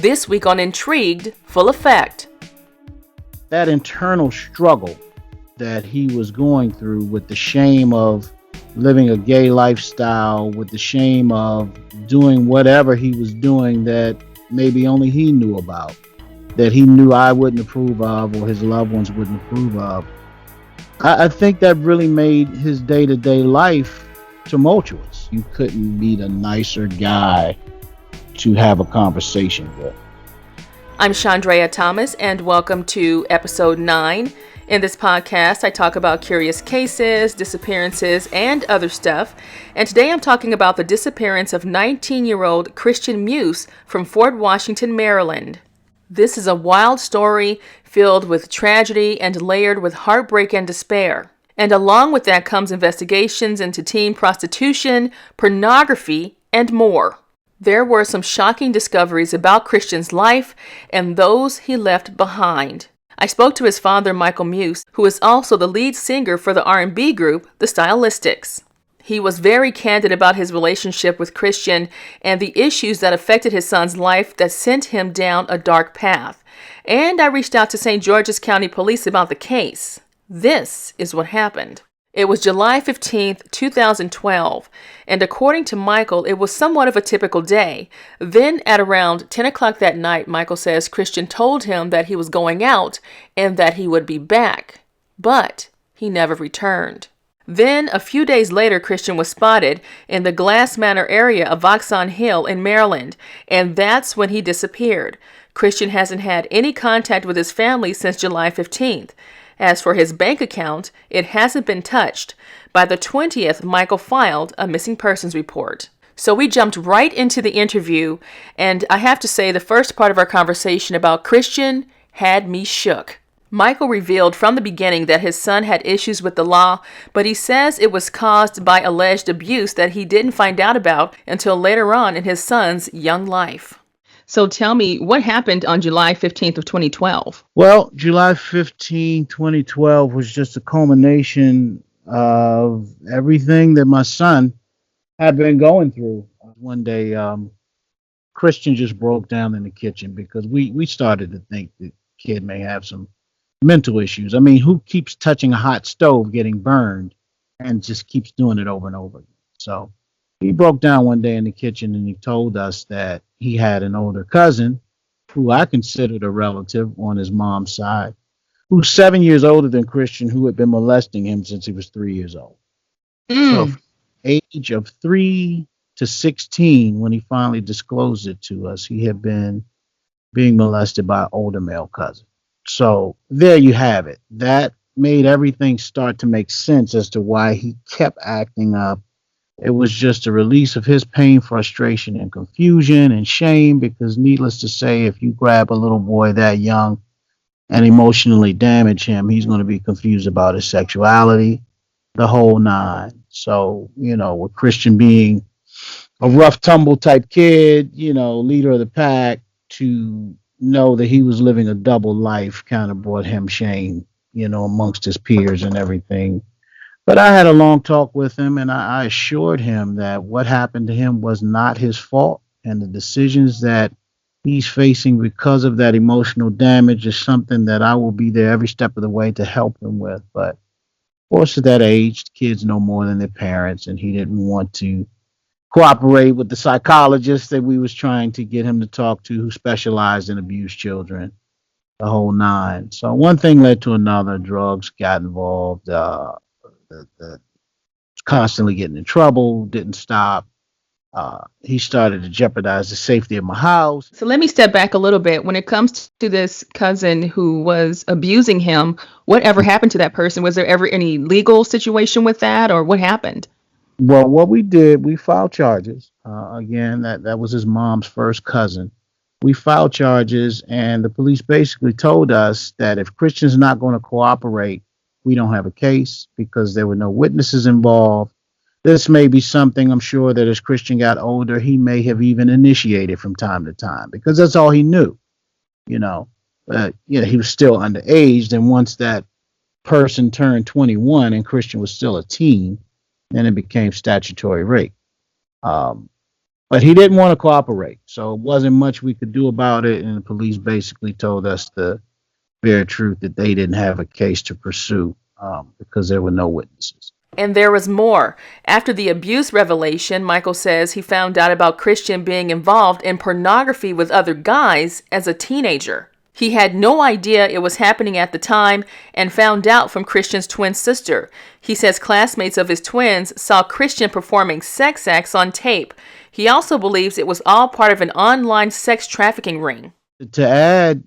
This week on Intrigued, full effect. That internal struggle that he was going through with the shame of living a gay lifestyle, with the shame of doing whatever he was doing that maybe only he knew about, that he knew I wouldn't approve of or his loved ones wouldn't approve of. I think that really made his day-to-day life tumultuous. You couldn't meet a nicer guy to have a conversation with. I'm Chandrea Thomas, and welcome to episode 9. In this podcast, I talk about curious cases, disappearances, and other stuff. And today I'm talking about the disappearance of 19-year-old Christian Muse from Fort Washington, Maryland. This is a wild story filled with tragedy and layered with heartbreak and despair. And along with that comes investigations into teen prostitution, pornography, and more. There were some shocking discoveries about Christian's life and those he left behind. I spoke to his father, Michael Muse, who is also the lead singer for the R&B group, The Stylistics. He was very candid about his relationship with Christian and the issues that affected his son's life that sent him down a dark path. And I reached out to St. George's County Police about the case. This is what happened. It was July 15th, 2012, and according to Michael, it was somewhat of a typical day. Then at around 10 o'clock that night, Michael says Christian told him that he was going out and that he would be back, but he never returned. Then, a few days later, Christian was spotted in the Glass Manor area of Vauxhall Hill in Maryland, and that's when he disappeared. Christian hasn't had any contact with his family since July 15th. As for his bank account, it hasn't been touched. By the 20th, Michael filed a missing persons report. So we jumped right into the interview, and I have to say the first part of our conversation about Christian had me shook. Michael revealed from the beginning that his son had issues with the law, but he says it was caused by alleged abuse that he didn't find out about until later on in his son's young life. So tell me, what happened on July 15th of 2012? Well, July 15, 2012 was just a culmination of everything that my son had been going through. One day, Christian just broke down in the kitchen because we started to think the kid may have some mental issues. I mean, who keeps touching a hot stove getting burned and just keeps doing it over and over again? So he broke down one day in the kitchen and he told us that he had an older cousin who I considered a relative on his mom's side, who's 7 years older than Christian, who had been molesting him since he was 3 years old. So from the age of 3 to 16, when he finally disclosed it to us, he had been being molested by an older male cousin. So there you have it. That made everything start to make sense as to why he kept acting up. It was just a release of his pain, frustration, and confusion and shame, because needless to say, if you grab a little boy that young and emotionally damage him, he's going to be confused about his sexuality, the whole nine. So, with Christian being a rough tumble type kid, leader of the pack, to know that he was living a double life kind of brought him shame, amongst his peers and everything. But I had a long talk with him, and I assured him that what happened to him was not his fault, and the decisions that he's facing because of that emotional damage is something that I will be there every step of the way to help him with. But of course, at that age, kids know more than their parents, and he didn't want to cooperate with the psychologist that we was trying to get him to talk to, who specialized in abused children, the whole nine. So one thing led to another. Drugs got involved. Constantly getting in trouble, didn't stop. He started to jeopardize the safety of my house. So let me step back a little bit. When it comes to this cousin who was abusing him, whatever happened to that person? Was there ever any legal situation with that, or what happened? Well, what we did, we filed charges. Again, that was his mom's first cousin. We filed charges, and the police basically told us that if Christian's not going to cooperate, we don't have a case because there were no witnesses involved. This may be something, I'm sure, that as Christian got older, he may have even initiated from time to time, because that's all he knew, But, he was still underage. And once that person turned 21 and Christian was still a teen, then it became statutory rape. But he didn't want to cooperate, so it wasn't much we could do about it. And the police basically told us the bare truth that they didn't have a case to pursue because there were no witnesses. And there was more. After the abuse revelation, Michael says he found out about Christian being involved in pornography with other guys as a teenager. He had no idea it was happening at the time and found out from Christian's twin sister. He says classmates of his twins saw Christian performing sex acts on tape. He also believes it was all part of an online sex trafficking ring. To add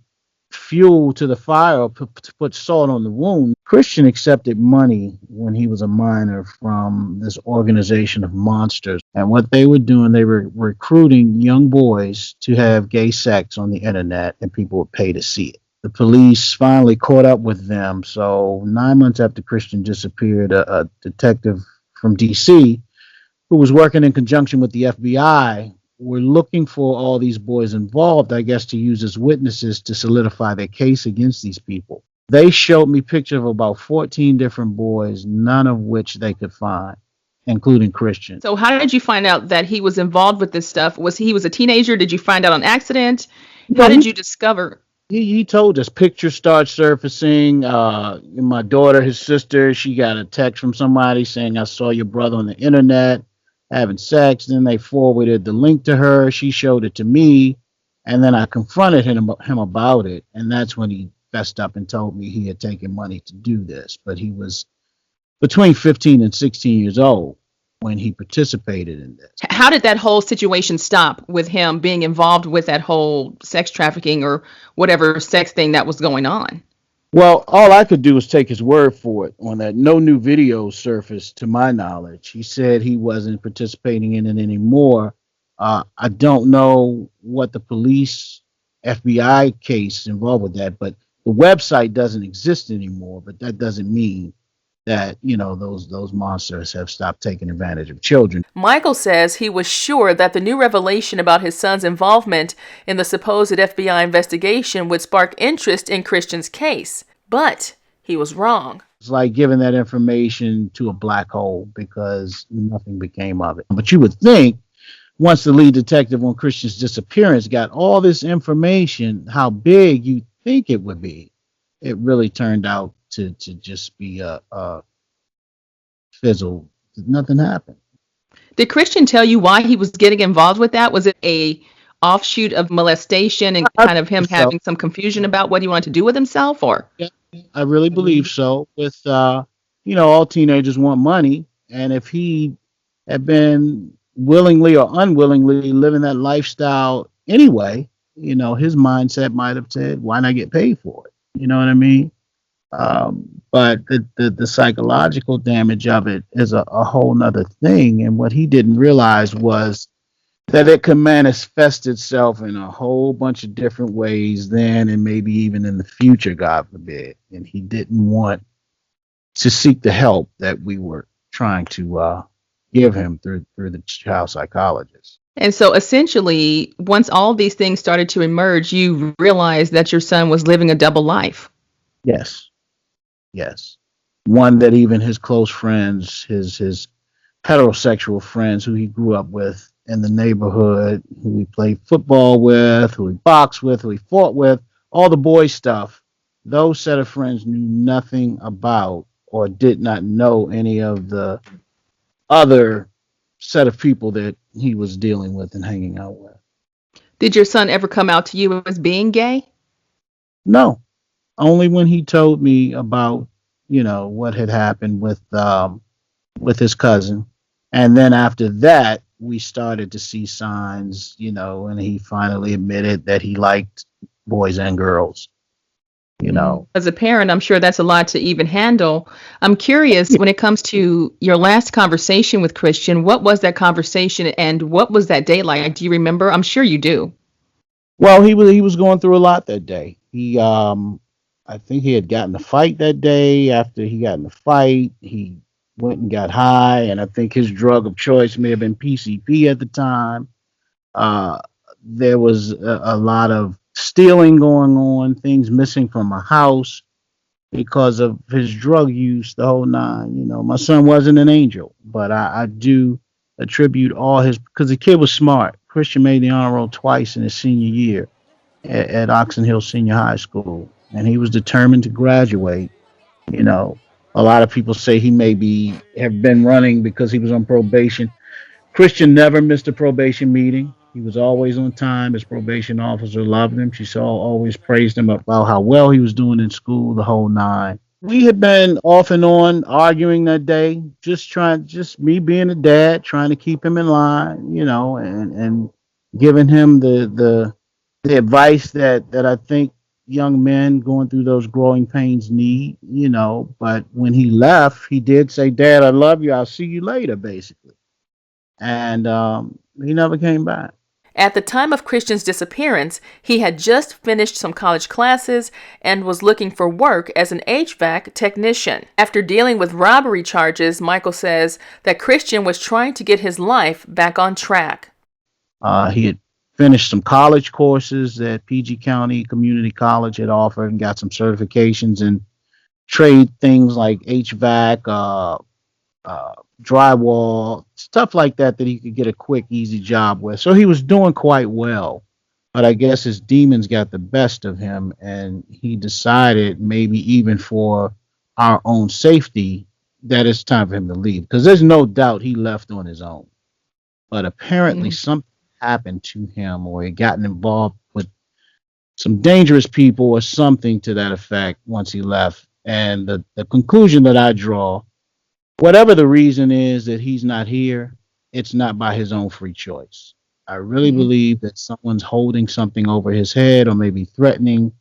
fuel to the fire, to put salt on the wound, Christian accepted money when he was a minor from this organization of monsters. And what they were doing, they were recruiting young boys to have gay sex on the internet, and people would pay to see it. The police finally caught up with them. So 9 months after Christian disappeared, a detective from DC who was working in conjunction with the FBI were looking for all these boys involved, I guess, to use as witnesses to solidify their case against these people. They showed me pictures of about 14 different boys, none of which they could find, including Christian. So how did you find out that he was involved with this stuff? Was he was a teenager? Did you find out on accident? How did you discover? He told us pictures start surfacing. My daughter, his sister, she got a text from somebody saying, I saw your brother on the internet having sex. Then they forwarded the link to her. She showed it to me. And then I confronted him about it. And that's when he fessed up and told me he had taken money to do this. But he was between 15 and 16 years old when he participated in this. How did that whole situation stop with him being involved with that whole sex trafficking or whatever sex thing that was going on? Well, all I could do was take his word for it on that. No new videos surfaced to my knowledge. He said he wasn't participating in it anymore. I don't know what the police FBI case involved with that, but the website doesn't exist anymore. But that doesn't mean that, those monsters have stopped taking advantage of children. Michael says he was sure that the new revelation about his son's involvement in the supposed FBI investigation would spark interest in Christian's case, but he was wrong. It's like giving that information to a black hole because nothing became of it. But you would think once the lead detective on Christian's disappearance got all this information, how big you think it would be. It really turned out to just be a fizzle. Nothing happened. Did Christian tell you why he was getting involved with that? Was it a offshoot of molestation and kind of him having some confusion about what he wanted to do with himself, or? Yeah, I really believe so. With all teenagers want money, and if he had been willingly or unwillingly living that lifestyle anyway, his mindset might have said, "Why not get paid for it?" You know what I mean? But the psychological damage of it is a whole nother thing. And what he didn't realize was that it could manifest itself in a whole bunch of different ways then and maybe even in the future, God forbid. And he didn't want to seek the help that we were trying to give him through the child psychologist. And so essentially, once all these things started to emerge, you realized that your son was living a double life. Yes. One that even his close friends, his heterosexual friends who he grew up with in the neighborhood, who he played football with, who he boxed with, who he fought with, all the boy stuff, those set of friends knew nothing about or did not know any of the other set of people that he was dealing with and hanging out with. Did your son ever come out to you as being gay? No. Only when he told me about, what had happened with his cousin. And then after that, we started to see signs, and he finally admitted that he liked boys and girls, As a parent, I'm sure that's a lot to even handle. I'm curious, when it comes to your last conversation with Christian, what was that conversation and what was that day like? Do you remember? I'm sure you do. Well, he was going through a lot that day. I think he had gotten a fight that day. After he got in the fight, he went and got high, and I think his drug of choice may have been PCP at the time. There was a lot of stealing going on, things missing from a house because of his drug use, the whole nine. My son wasn't an angel, but I do attribute all his, because the kid was smart. Christian made the honor roll twice in his senior year at Oxon Hill Senior High School, and he was determined to graduate. You know, a lot of people say he maybe have been running because he was on probation. Christian never missed a probation meeting. He was always on time. His probation officer loved him. She saw always praised him about how well he was doing in school, the whole nine. We had been off and on arguing that day, just me being a dad, trying to keep him in line, and giving him the advice that I think young men going through those growing pains need. But when he left, he did say, "Dad, I love you. I'll see you later," basically, and he never came back. At the time of Christian's disappearance, he had just finished some college classes and was looking for work as an HVAC technician. After dealing with robbery charges, Michael says that Christian was trying to get his life back on track. He had finished some college courses that PG County Community College had offered and got some certifications in trade things like HVAC, drywall, stuff like that he could get a quick, easy job with. So he was doing quite well. But I guess his demons got the best of him, and he decided, maybe even for our own safety, that it's time for him to leave. Because there's no doubt he left on his own. But apparently something happened to him, or he gotten involved with some dangerous people or something to that effect once he left. And the conclusion that I draw, whatever the reason is that he's not here, it's not by his own free choice. I really believe that someone's holding something over his head, or maybe threatening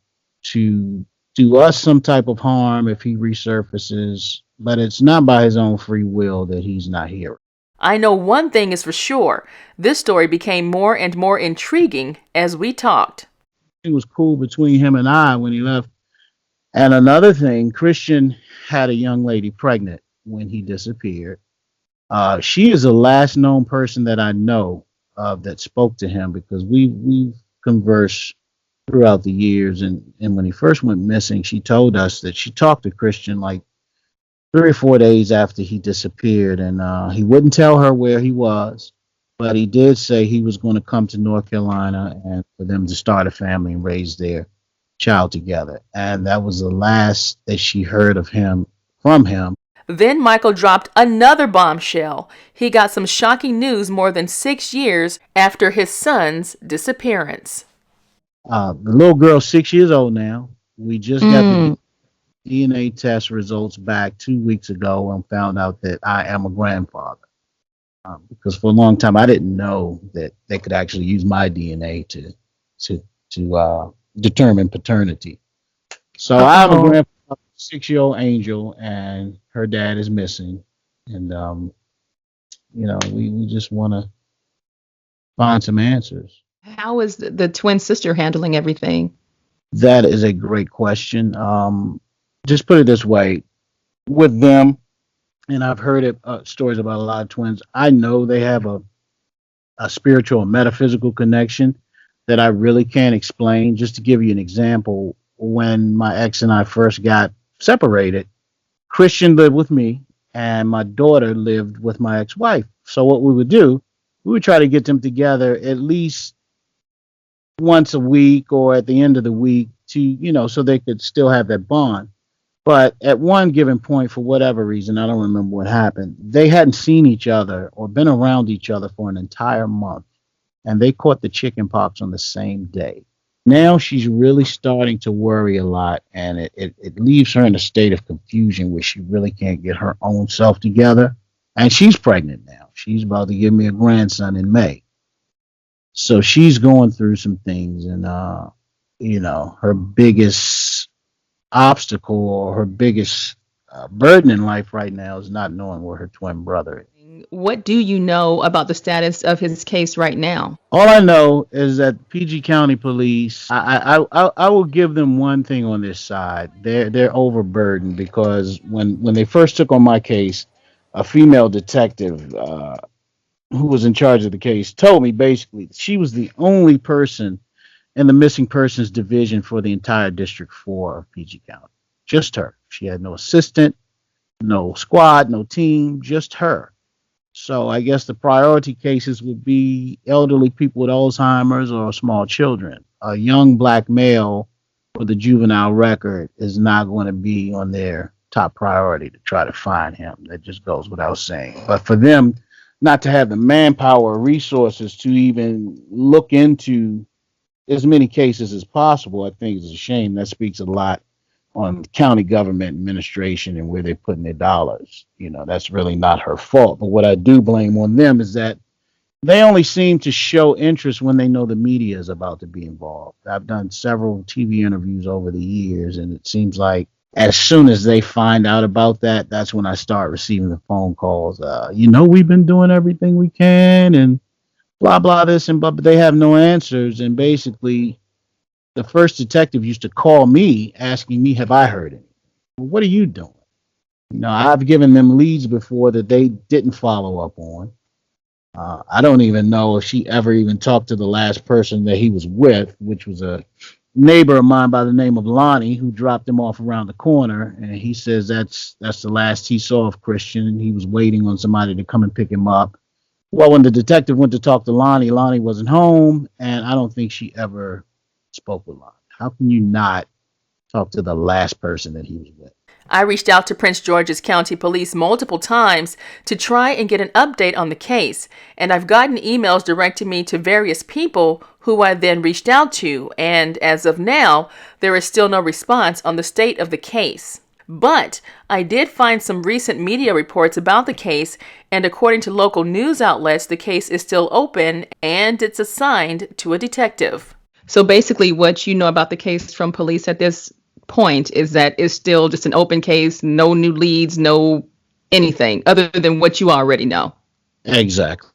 to do us some type of harm if he resurfaces, but it's not by his own free will that he's not here. I know one thing is for sure. This story became more and more intriguing as we talked. It was cool between him and I when he left. And another thing, Christian had a young lady pregnant when he disappeared. She is the last known person that I know of that spoke to him, because we've conversed throughout the years. And when he first went missing, she told us that she talked to Christian like 3 or 4 days after he disappeared, and he wouldn't tell her where he was, but he did say he was going to come to North Carolina and for them to start a family and raise their child together. And that was the last that she heard of him from him. Then Michael dropped another bombshell. He got some shocking news more than 6 years after his son's disappearance. The little girl's 6 years old now. We just got the DNA test results back 2 weeks ago and found out that I am a grandfather. Because for a long time I didn't know that they could actually use my DNA to determine paternity. So I'm a grandfather, 6-year-old Angel, and her dad is missing. And we just want to find some answers. How is the twin sister handling everything? That is a great question. Just put it this way, with them, and I've heard stories about a lot of twins. I know they have a spiritual and metaphysical connection that I really can't explain. Just to give you an example, when my ex and I first got separated, Christian lived with me, and my daughter lived with my ex-wife. So what we would do, we would try to get them together at least once a week or at the end of the week to, so they could still have that bond. But at one given point, for whatever reason, I don't remember what happened, they hadn't seen each other or been around each other for an entire month. And they caught the chicken pox on the same day. Now she's really starting to worry a lot, and it leaves her in a state of confusion where she really can't get her own self together. And she's pregnant now. She's about to give me a grandson in May. So she's going through some things, and, her biggest obstacle or her biggest burden in life right now is not knowing where her twin brother is. What do you know about the status of his case right now? All I know is that PG County Police, I will give them one thing on this side. They're overburdened, because when they first took on my case, a female detective who was in charge of the case told me basically that she was the only person in the missing persons division for the entire District 4 of PG County. Just her. She had no assistant, no squad, no team, just her. So I guess the priority cases would be elderly people with Alzheimer's or small children. A young black male with a juvenile record is not going to be on their top priority to try to find him. That just goes without saying. But for them not to have the manpower or resources to even look into as many cases as possible, I think is a shame. That speaks a lot on county government administration and where they're putting their dollars. That's really not her fault. But what I do blame on them is that they only seem to show interest when they know the media is about to be involved. I've done several TV interviews over the years, and it seems like as soon as they find out about that, that's when I start receiving the phone calls. We've been doing everything we can and blah, blah, this and blah, but they have no answers. And basically, the first detective used to call me asking me, have I heard anything? Well, what are you doing? I've given them leads before that they didn't follow up on. I don't even know if she ever even talked to the last person that he was with, which was a neighbor of mine by the name of Lonnie, who dropped him off around the corner. And he says that's the last he saw of Christian, and he was waiting on somebody to come and pick him up. Well, when the detective went to talk to Lonnie, Lonnie wasn't home, and I don't think she ever spoke with Lonnie. How can you not talk to the last person that he was with? I reached out to Prince George's County Police multiple times to try and get an update on the case, and I've gotten emails directing me to various people who I then reached out to, and as of now, there is still no response on the state of the case. But I did find some recent media reports about the case, and according to local news outlets, the case is still open and it's assigned to a detective. So basically, what you know about the case from police at this point is that it's still just an open case, no new leads, no anything other than what you already know. Exactly.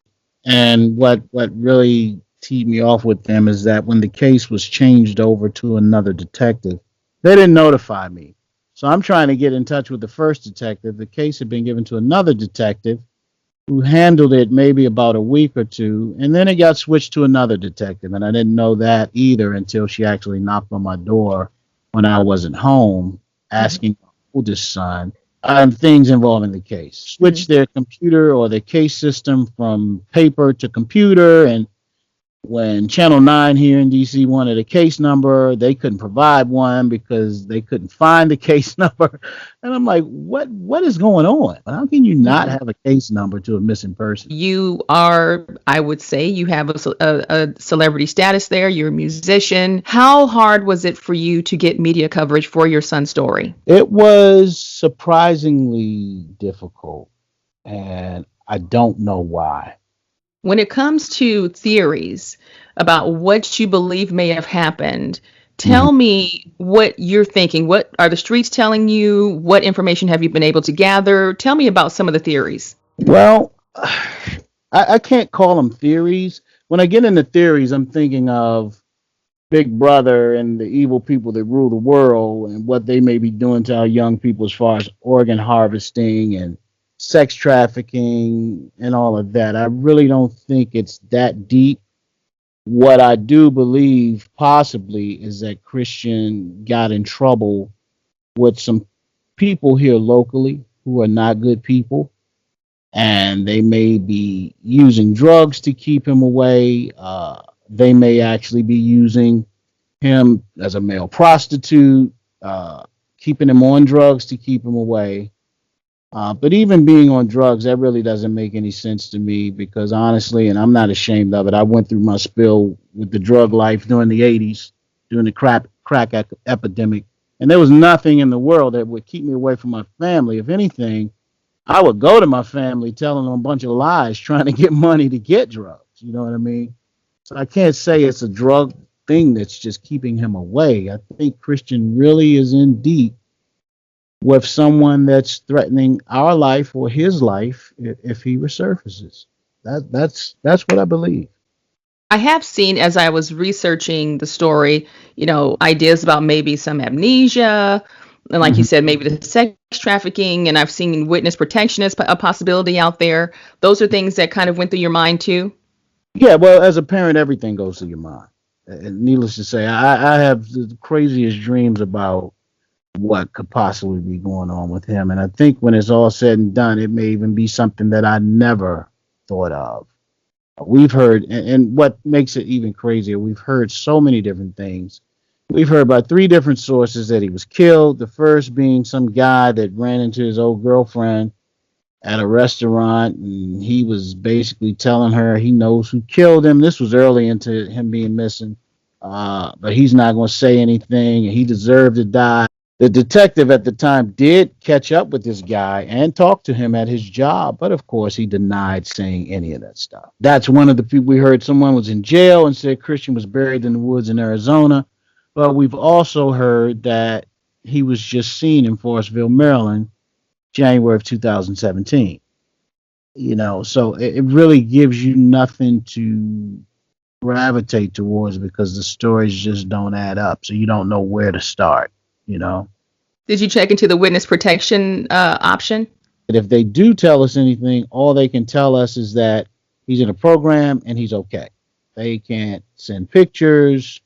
And what really teed me off with them is that when the case was changed over to another detective, they didn't notify me. So I'm trying to get in touch with the first detective. The case had been given to another detective who handled it maybe about a week or two, and then it got switched to another detective. And I didn't know that either until she actually knocked on my door when I wasn't home, asking my oldest son things involving the case. Switched their computer or their case system from paper to computer, and when Channel 9 here in DC wanted a case number, they couldn't provide one because they couldn't find the case number. And I'm like, what is going on? How can you not have a case number to a missing person? You are, I would say, you have a celebrity status there. You're a musician. How hard was it for you to get media coverage for your son's story? It was surprisingly difficult, and I don't know why. When it comes to theories about what you believe may have happened, tell me what you're thinking. What are the streets telling you? What information have you been able to gather? Tell me about some of the theories. Well, I can't call them theories. When I get into theories, I'm thinking of Big Brother and the evil people that rule the world and what they may be doing to our young people as far as organ harvesting and sex trafficking and all of that. I really don't think it's that deep. What I do believe possibly is that Christian got in trouble with some people here locally who are not good people, and they may be using drugs to keep him away. They may actually be using him as a male prostitute, keeping him on drugs to keep him away. But even being on drugs, that really doesn't make any sense to me because honestly, and I'm not ashamed of it, I went through my spill with the drug life during the 80s, during the crack epidemic, and there was nothing in the world that would keep me away from my family. If anything, I would go to my family telling them a bunch of lies, trying to get money to get drugs. You know what I mean? So I can't say it's a drug thing that's just keeping him away. I think Christian really is in deep with someone that's threatening our life or his life if he resurfaces. That's what I believe. I have seen, as I was researching the story, ideas about maybe some amnesia, and like you said, maybe the sex trafficking, and I've seen witness protection as a possibility out there. Those are things that kind of went through your mind too. Yeah, well, as a parent, everything goes through your mind. And needless to say, I have the craziest dreams about what could possibly be going on with him. And I think when it's all said and done, it may even be something that I never thought of. We've heard, and what makes it even crazier, we've heard so many different things. We've heard about three different sources that he was killed. The first being some guy that ran into his old girlfriend at a restaurant, and he was basically telling her he knows who killed him. This was early into him being missing, but he's not going to say anything, and he deserved to die. The detective at the time did catch up with this guy and talk to him at his job, but of course he denied saying any of that stuff. That's one of the people we heard. Someone was in jail and said Christian was buried in the woods in Arizona, but we've also heard that he was just seen in Forestville, Maryland, January of 2017. So it really gives you nothing to gravitate towards because the stories just don't add up. So you don't know where to start, you know. Did you check into the witness protection option? And if they do tell us anything, all they can tell us is that he's in a program and he's okay. They can't send pictures,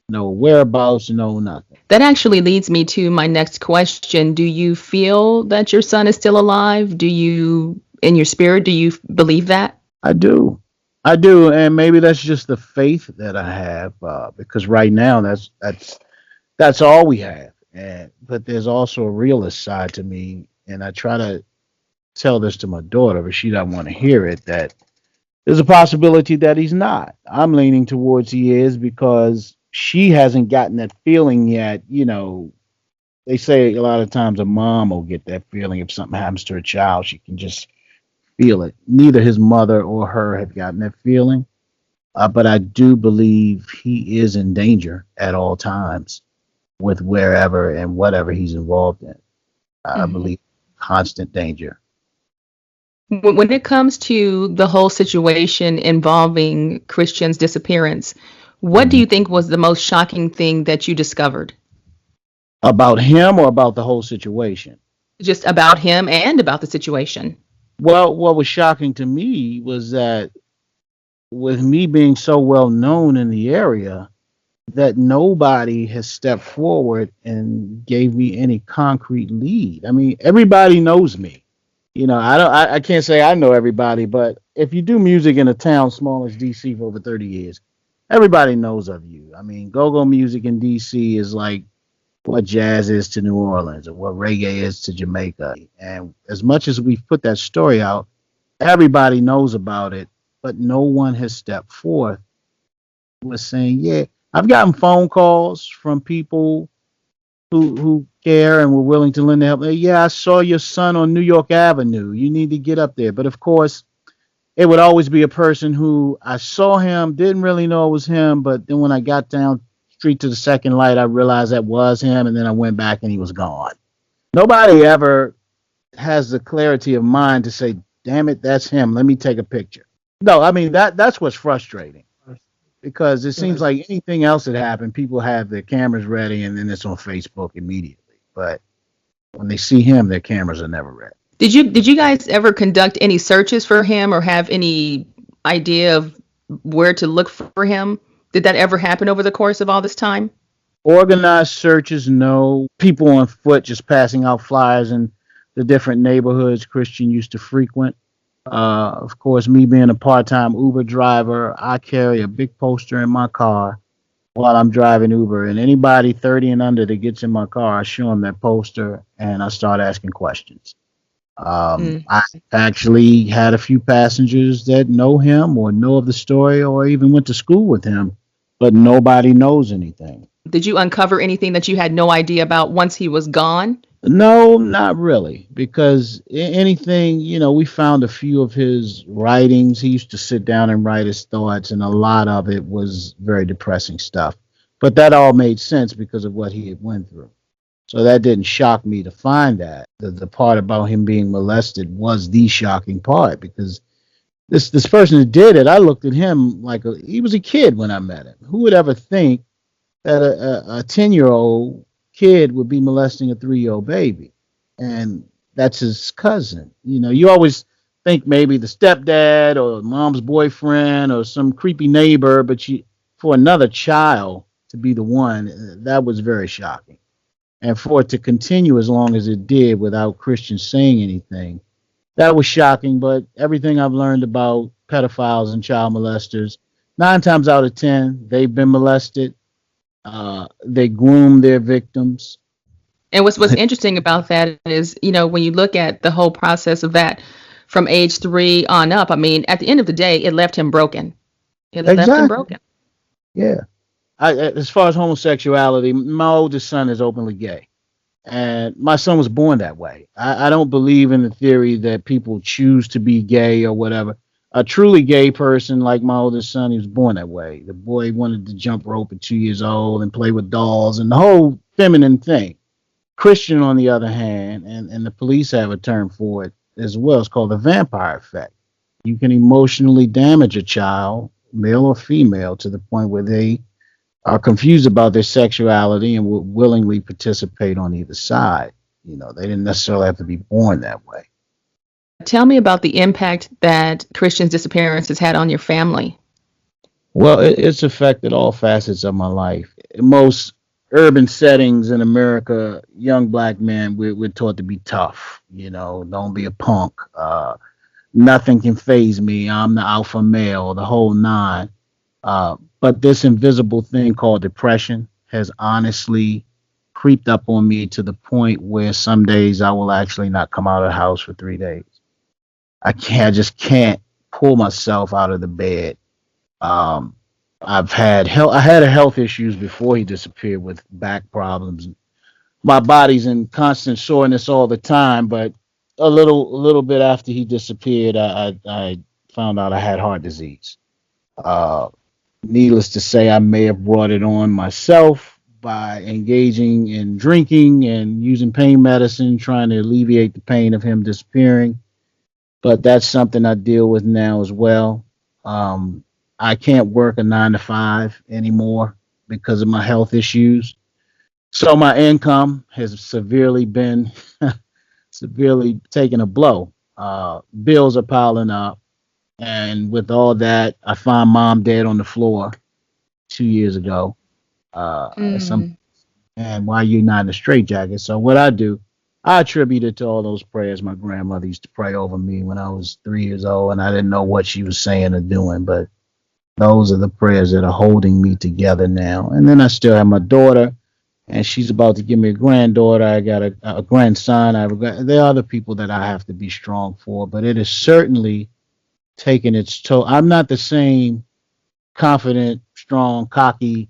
no whereabouts, no nothing. That actually leads me to my next question. Do you feel that your son is still alive? In your spirit, do you believe that? I do. I do, and maybe that's just the faith that I have, because right now that's all we have. But there's also a realist side to me, and I try to tell this to my daughter, but she doesn't want to hear it. That there's a possibility that he's not. I'm leaning towards he is because she hasn't gotten that feeling yet. They say a lot of times a mom will get that feeling if something happens to her child, she can just feel it. Neither his mother or her have gotten that feeling, but I do believe he is in danger at all times with wherever and whatever he's involved in. I Mhm. believe constant danger. When it comes to the whole situation involving Christian's disappearance, what do Mhm. you think was the most shocking thing that you discovered? About him or about the whole situation? Just about him and about the situation. Well, what was shocking to me was that with me being so well known in the area, that nobody has stepped forward and gave me any concrete lead. I mean, everybody knows me. I can't say I know everybody, but if you do music in a town small as DC for over 30 years, everybody knows of you. I mean, go-go music in DC is like what jazz is to New Orleans or what reggae is to Jamaica. And as much as we've put that story out, everybody knows about it, but no one has stepped forth with saying, yeah, I've gotten phone calls from people who care and were willing to lend their help. Yeah, I saw your son on New York Avenue. You need to get up there. But of course, it would always be a person who I saw him, didn't really know it was him, but then when I got down street to the second light, I realized that was him, and then I went back and he was gone. Nobody ever has the clarity of mind to say, "Damn it, that's him. Let me take a picture." No, I mean that's what's frustrating because it seems like anything else that happened, people have their cameras ready and then it's on Facebook immediately. But when they see him, their cameras are never ready. Did you guys ever conduct any searches for him or have any idea of where to look for him? Did that ever happen over the course of all this time? Organized searches, no. People on foot just passing out flyers in the different neighborhoods Christian used to frequent. Of course, me being a part-time Uber driver, I carry a big poster in my car while I'm driving Uber, and anybody 30 and under that gets in my car, I show them that poster and I start asking questions. Mm. I actually had a few passengers that know him or know of the story or even went to school with him, but nobody knows anything. Did you uncover anything that you had no idea about once he was gone? No, not really, because anything, we found a few of his writings. He used to sit down and write his thoughts, and a lot of it was very depressing stuff. But that all made sense because of what he had went through. So that didn't shock me to find that. The part about him being molested was the shocking part because this person who did it, I looked at him like he was a kid when I met him. Who would ever think that a 10-year-old kid would be molesting a 3-year-old baby? And that's his cousin. You always think maybe the stepdad or mom's boyfriend or some creepy neighbor, but for another child to be the one, that was very shocking. and for it to continue as long as it did without Christians saying anything, that was shocking. But everything I've learned about pedophiles and child molesters, 9 times out of 10, they've been molested. They groom their victims. And what's interesting about that is, when you look at the whole process of that from age 3 on up, I mean, at the end of the day, it left him broken. It left him Exactly. broken. Yeah. As far as homosexuality, my oldest son is openly gay. And my son was born that way. I don't believe in the theory that people choose to be gay or whatever. A truly gay person like my oldest son, he was born that way. The boy wanted to jump rope at 2 years old and play with dolls and the whole feminine thing. Christian, on the other hand, and the police have a term for it as well. It's called the vampire effect. You can emotionally damage a child, male or female, to the point where they are confused about their sexuality and will willingly participate on either side. They didn't necessarily have to be born that way. Tell me about the impact that Christian's disappearance has had on your family. Well, it's affected all facets of my life. In most urban settings in America, young black men, we're taught to be tough. Don't be a punk. Nothing can phase me. I'm the alpha male, the whole nine. But this invisible thing called depression has honestly creeped up on me to the point where some days I will actually not come out of the house for 3 days. I just can't pull myself out of the bed. I had health issues before he disappeared with back problems. My body's in constant soreness all the time, but a little bit after he disappeared, I found out I had heart disease. Uh, Needless to say, I may have brought it on myself by engaging in drinking and using pain medicine, trying to alleviate the pain of him disappearing. But that's something I deal with now as well. Um, I can't work a 9 to 5 anymore because of my health issues. So my income has severely taken a blow. Bills are piling up. And with all that, I found mom dead on the floor 2 years ago. Some Mm. and why you not in a straitjacket? So what I do, I attribute it to all those prayers my grandmother used to pray over me when I was 3 years old, and I didn't know what she was saying or doing, but those are the prayers that are holding me together now. And then I still have my daughter, and she's about to give me a granddaughter. I got a grandson. There are other people that I have to be strong for, but it is certainly taking its toll. I'm not the same confident, strong, cocky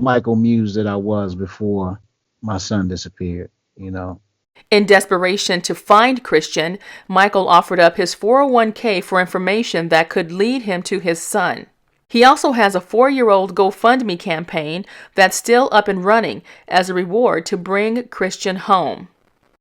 Michael Muse that I was before my son disappeared. In desperation to find Christian, Michael offered up his 401k for information that could lead him to his son. He also has a 4-year-old GoFundMe campaign that's still up and running as a reward to bring Christian home.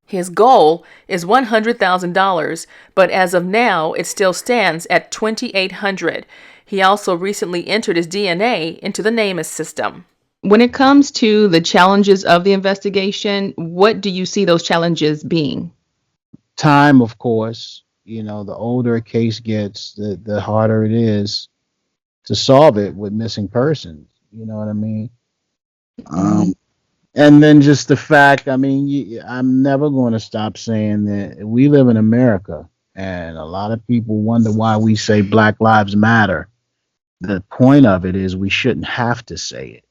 His goal is $100,000, but as of now, it still stands at $2,800. He also recently entered his DNA into the NamUs system. When it comes to the challenges of the investigation, what do you see those challenges being? Time, of course. The older a case gets, the harder it is to solve it with missing persons. You know what I mean? Um, and then just the fact, I mean, I'm never going to stop saying that we live in America, and a lot of people wonder why we say Black Lives Matter. The point of it is we shouldn't have to say it,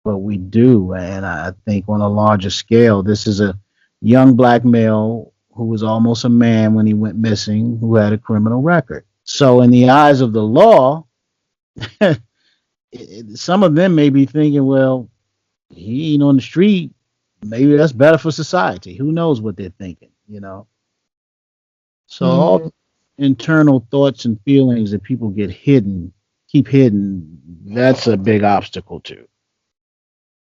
but we do. And I think on a larger scale, this is a young black male who was almost a man when he went missing, who had a criminal record. So, in the eyes of the law, some of them may be thinking, well, he ain't on the street. Maybe that's better for society. Who knows what they're thinking? So, Mm. all internal thoughts and feelings that people keep hidden, that's a big obstacle too.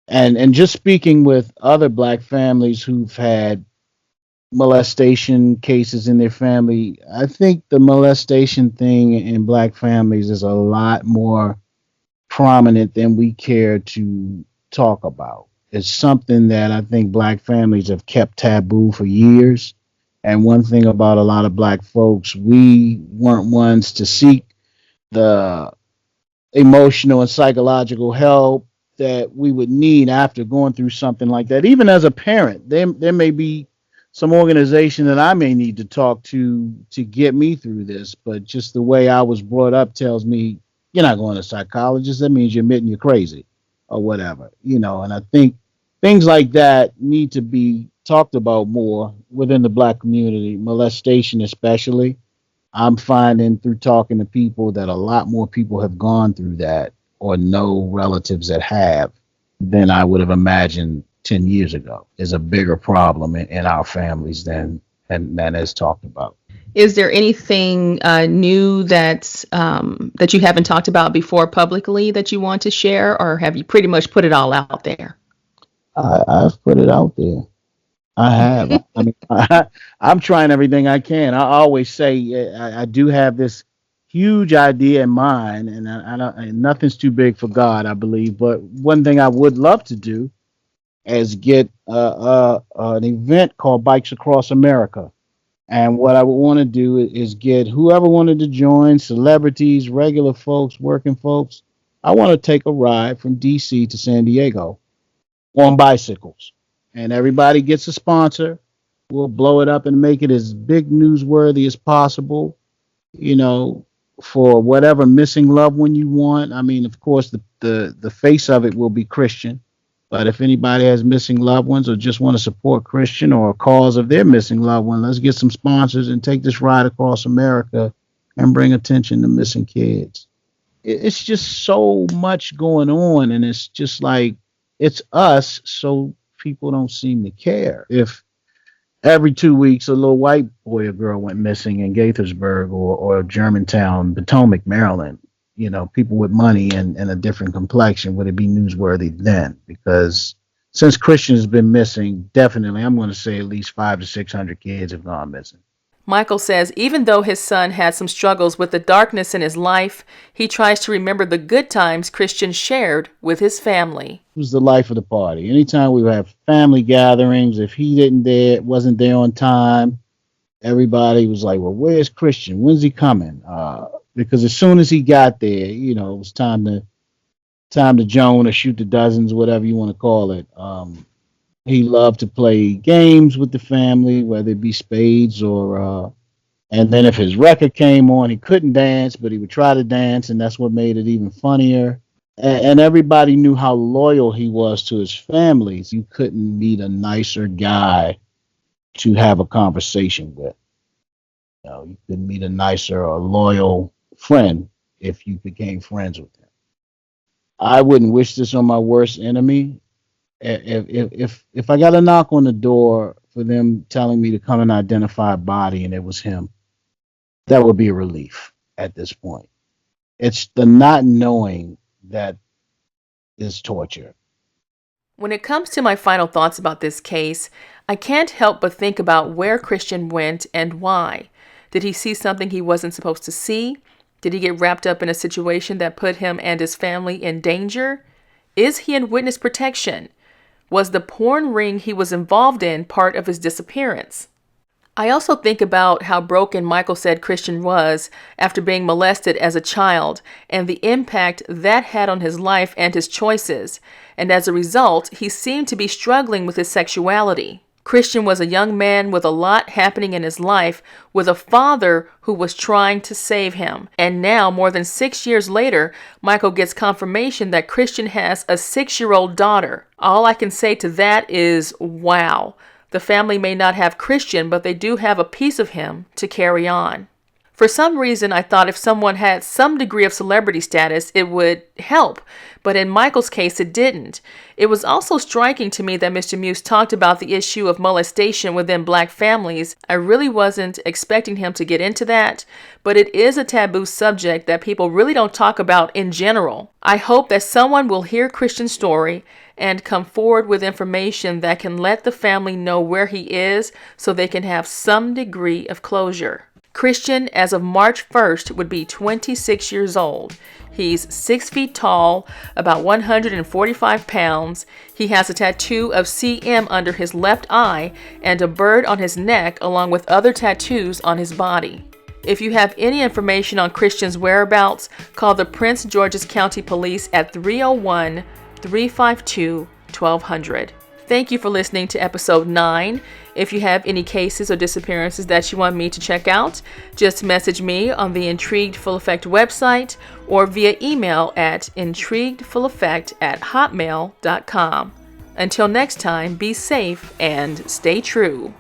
And just speaking with other black families who've had molestation cases in their family, I think the molestation thing in black families is a lot more prominent than we care to talk about. It's something that I think black families have kept taboo for years. And one thing about a lot of black folks, we weren't ones to seek the emotional and psychological help, that we would need after going through something like that. Even as a parent, there may be some organization that I may need to talk to get me through this. But just the way I was brought up tells me you're not going to a psychologist. That means you're admitting you're crazy or whatever, And I think things like that need to be talked about more within the black community, molestation especially. I'm finding through talking to people that a lot more people have gone through that or know relatives that have than I would have imagined 10 years ago. Is a bigger problem in our families than is talked about. Is there anything new that you haven't talked about before publicly that you want to share, or have you pretty much put it all out there? I've put it out there. I have. I mean, I'm trying everything I can. I always say I do have this huge idea in mind, and I don't, and nothing's too big for God, I believe. But one thing I would love to do is get an event called Bikes Across America. And what I would want to do is get whoever wanted to join, celebrities, regular folks, working folks. I want to take a ride from DC to San Diego on bicycles. And everybody gets a sponsor. We'll blow it up and make it as big newsworthy as possible, you know, for whatever missing loved one you want. I mean, of course, the face of it will be Christian. But if anybody has missing loved ones or just want to support Christian or a cause of their missing loved one, let's get some sponsors and take this ride across America and bring attention to missing kids. It's just so much going on, and it's just like it's us, so people don't seem to care. If every 2 weeks a little white boy or girl went missing in Gaithersburg or Germantown, Potomac, Maryland, you know, people with money and a different complexion, would it be newsworthy then? Because since Christian has been missing, definitely, I'm going to say at least 500 to 600 kids have gone missing. Michael says even though his son had some struggles with the darkness in his life, he tries to remember the good times Christian shared with his family. It was the life of the party. Anytime we would have family gatherings, if he wasn't there on time, everybody was like, well, where's Christian? When's he coming? Because as soon as he got there, you know, it was time to Joan or shoot the dozens, whatever you want to call it. He loved to play games with the family, whether it be spades or, and then if his record came on, he couldn't dance, but he would try to dance, and that's what made it even funnier. And everybody knew how loyal he was to his family. You couldn't meet a nicer guy to have a conversation with. You couldn't meet a nicer or loyal friend if you became friends with him. I wouldn't wish this on my worst enemy. If I got a knock on the door for them telling me to come and identify a body and it was him, that would be a relief at this point. It's the not knowing that is torture. When it comes to my final thoughts about this case, I can't help but think about where Christian went and why. Did he see something he wasn't supposed to see? Did he get wrapped up in a situation that put him and his family in danger? Is he in witness protection? Was the porn ring he was involved in part of his disappearance? I also think about how broken Michael said Christian was after being molested as a child and the impact that had on his life and his choices. And as a result, he seemed to be struggling with his sexuality. Christian was a young man with a lot happening in his life, with a father who was trying to save him. And now, more than 6 years later, Michael gets confirmation that Christian has a 6-year-old daughter. All I can say to that is, wow. The family may not have Christian, but they do have a piece of him to carry on. For some reason, I thought if someone had some degree of celebrity status, it would help. But in Michael's case, it didn't. It was also striking to me that Mr. Muse talked about the issue of molestation within black families. I really wasn't expecting him to get into that, but it is a taboo subject that people really don't talk about in general. I hope that someone will hear Christian's story and come forward with information that can let the family know where he is so they can have some degree of closure. Christian, as of March 1st, would be 26 years old. He's 6 feet tall, about 145 pounds. He has a tattoo of CM under his left eye and a bird on his neck, along with other tattoos on his body. If you have any information on Christian's whereabouts, call the Prince George's County Police at 301 352-1200. Thank you for listening to episode 9. If you have any cases or disappearances that you want me to check out, just message me on the Intrigued Full Effect website or via email at intriguedfulleffect@hotmail.com. Until next time, be safe and stay true.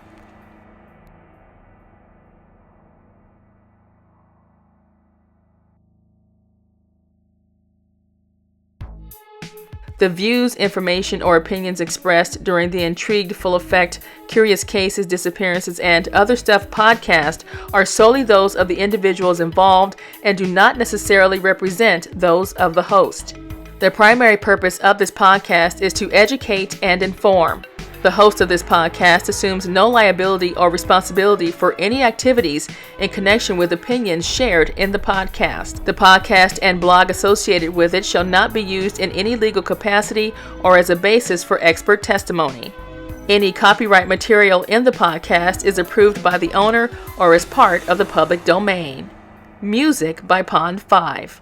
The views, information, or opinions expressed during the Intrigued Full Effect, Curious Cases, Disappearances, and Other Stuff podcast are solely those of the individuals involved and do not necessarily represent those of the host. The primary purpose of this podcast is to educate and inform. The host of this podcast assumes no liability or responsibility for any activities in connection with opinions shared in the podcast. The podcast and blog associated with it shall not be used in any legal capacity or as a basis for expert testimony. Any copyright material in the podcast is approved by the owner or is part of the public domain. Music by Pond 5.